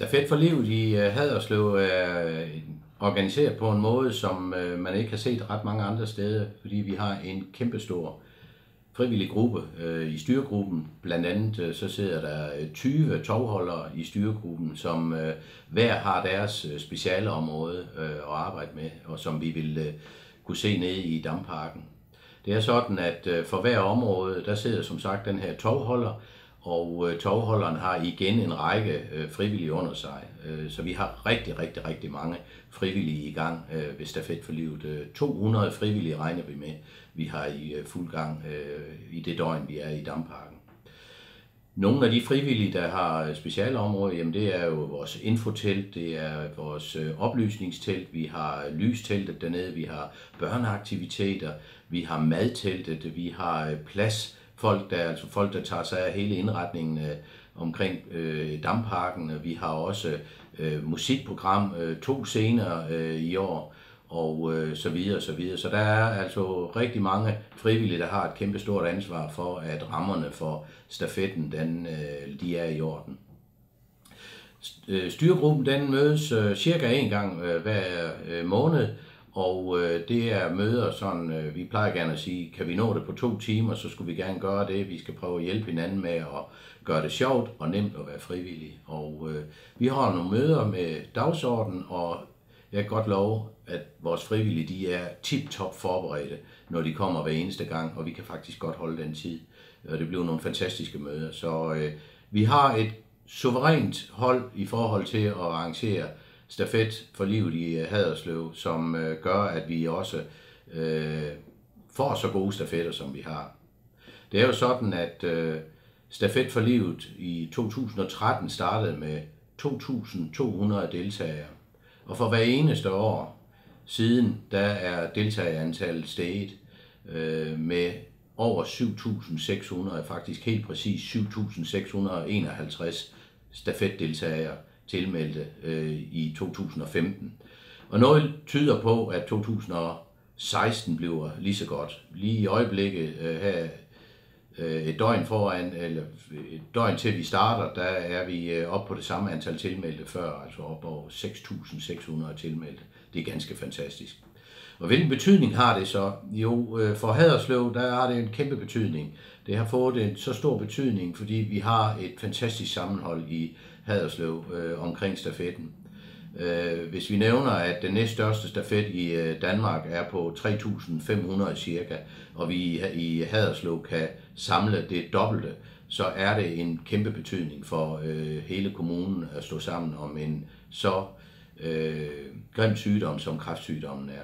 Stafet for livet i Haderslev er organiseret på en måde, som man ikke har set ret mange andre steder, fordi vi har en kæmpestor frivillig gruppe i styregruppen. Blandt andet så sidder der 20 tovholdere i styregruppen, som hver har deres specialeområde at arbejde med, og som vi vil kunne se nede i Damparken. Det er sådan, at for hver område, der sidder som sagt den her tovholder, og tovholderen har igen en række frivillige under sig. Så vi har rigtig mange frivillige i gang ved Stafet for livet. 200 frivillige regner vi med, vi har i fuld gang i det døgn, vi er i Damparken. Nogle af de frivillige, der har specialområder, jamen det er jo vores infotelt, det er vores oplysningstelt, vi har lysteltet dernede, vi har børneaktiviteter, vi har madteltet, vi har pladsfolk, der tager sig af hele indretningen omkring Damparken. Vi har også musikprogram, 2 scener i år, og så videre, så videre. Så der er altså rigtig mange frivillige, der har et kæmpe stort ansvar for, at rammerne for stafetten, de er i orden. Styregruppen, den mødes cirka en gang hver måned, og det er møder sådan, vi plejer gerne at sige, kan vi nå det på 2 timer, så skulle vi gerne gøre det. Vi skal prøve at hjælpe hinanden med at gøre det sjovt og nemt at være frivillig. Og vi har nogle møder med dagsorden, og jeg kan godt love, at vores frivillige, de er tip-top forberedte, når de kommer hver eneste gang, og vi kan faktisk godt holde den tid. Og det bliver nogle fantastiske møder. Så vi har et suverænt hold i forhold til at arrangere Stafet for livet i Haderslev, som gør, at vi også får så gode stafetter, som vi har. Det er jo sådan, at Stafet for livet i 2013 startede med 2.200 deltagere. Og for hver eneste år siden, der er deltagerantallet steget med over 7.600, faktisk helt præcis 7.651 stafetdeltagere tilmeldte i 2015. Og noget tyder på, at 2016 bliver lige så godt. Lige i øjeblikket her et døgn foran, eller et døgn til vi starter, der er vi oppe på det samme antal tilmeldte før, altså op over 6.600 tilmeldte. Det er ganske fantastisk. Og hvilken betydning har det så? Jo, for Haderslev, der har det en kæmpe betydning. Det har fået en så stor betydning, fordi vi har et fantastisk sammenhold i Haderslev omkring stafetten. Hvis vi nævner, at den næststørste stafet i Danmark er på 3.500 cirka, og vi i Haderslev kan samle det dobbelte, så er det en kæmpe betydning for hele kommunen at stå sammen om en så grim sygdom, som kræftsygdommen er.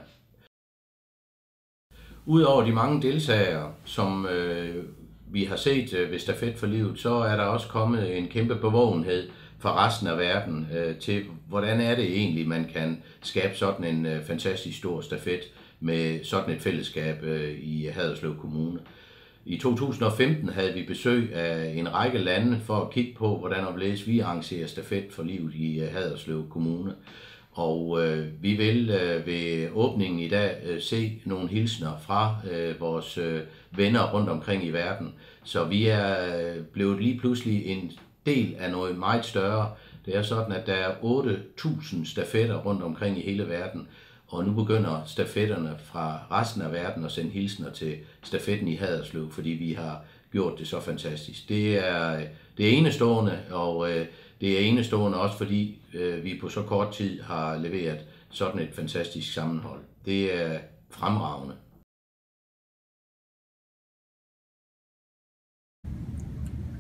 Udover de mange deltagere, som vi har set ved Stafet for livet, så er der også kommet en kæmpe bevågenhed fra resten af verden til, hvordan er det egentlig, man kan skabe sådan en fantastisk stor stafet med sådan et fællesskab i Haderslev Kommune. I 2015 havde vi besøg af en række lande for at kigge på, hvordan opleves vi arrangerer Stafet for livet i Haderslev Kommune. Og vi vil ved åbningen i dag se nogle hilsner fra vores venner rundt omkring i verden. Så vi er blevet lige pludselig en del af noget meget større. Det er sådan, at der er 8.000 stafetter rundt omkring i hele verden, og nu begynder stafetterne fra resten af verden at sende hilsner til stafetten i Haderslev, fordi vi har gjort det så fantastisk. Det er enestående, og det er enestående også, fordi vi på så kort tid har leveret sådan et fantastisk sammenhold. Det er fremragende.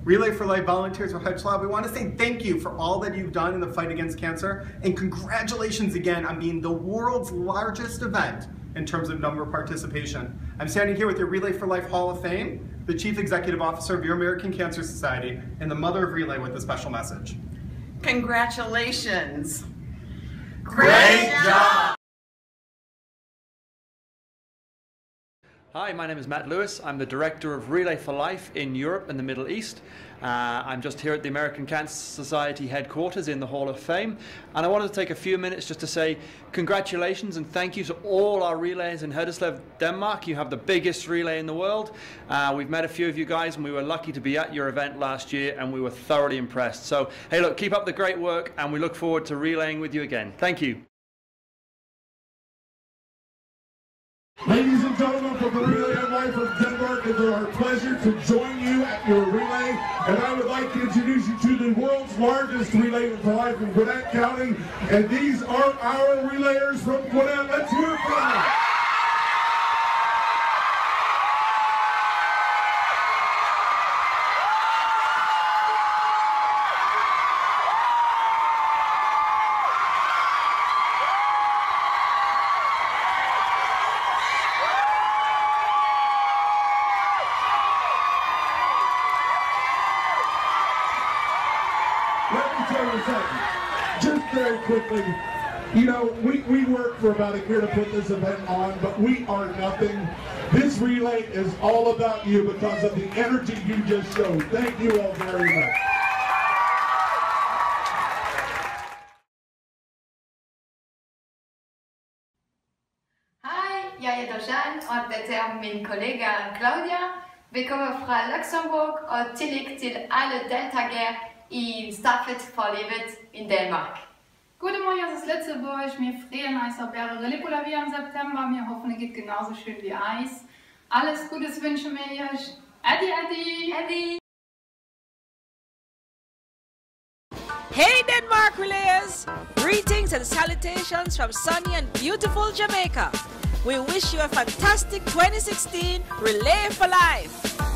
Relay for Life volunteers for Hedgelaw, we want to say thank you for all that you've done in the fight against cancer, and congratulations again on being the world's largest event in terms of number of participation. I'm standing here with your Relay for Life Hall of Fame, the Chief Executive Officer of your American Cancer Society, and the mother of Relay with a special message. Congratulations. Great job! Hi, my name is Matt Lewis. I'm the Director of Relay for Life in Europe and the Middle East. I'm just here at the American Cancer Society headquarters in the Hall of Fame. And I wanted to take a few minutes just to say congratulations and thank you to all our relays in Haderslev, Denmark. You have the biggest relay in the world. We've met a few of you guys and we were lucky to be at your event last year and we were thoroughly impressed. So, hey, look, keep up the great work and we look forward to relaying with you again. Thank you. Ladies and gentlemen, from the Relay of Life of Denmark, it is our pleasure to join you at your relay. And I would like to introduce you to the world's largest Relay for Life in Gwinnett County. And these are our relayers from Gwinnett. Let's hear it from them. Let me tell you something, just very quickly, you know, we worked for about a year to put this event on, but we are nothing. This relay is all about you because of the energy you just showed. Thank you all very much. Hej, jeg hedder Jeanne, og det er min kollega Claudia. Vi kommer fra Luxembourg og tillykke til alle deltagere i Stafet for livet i Danmark. Guten Morgen aus Lützeburg. Wir freuen uns auf mehrere Lipolavier im September. Wir hoffen, es geht genauso schön wie Eis. Alles Gutes wünschen wir euch. Adi, Adi. Adi. Hey Denmark Relayers! Greetings and salutations from sunny and beautiful Jamaica. We wish you a fantastic 2016 Relay for Life.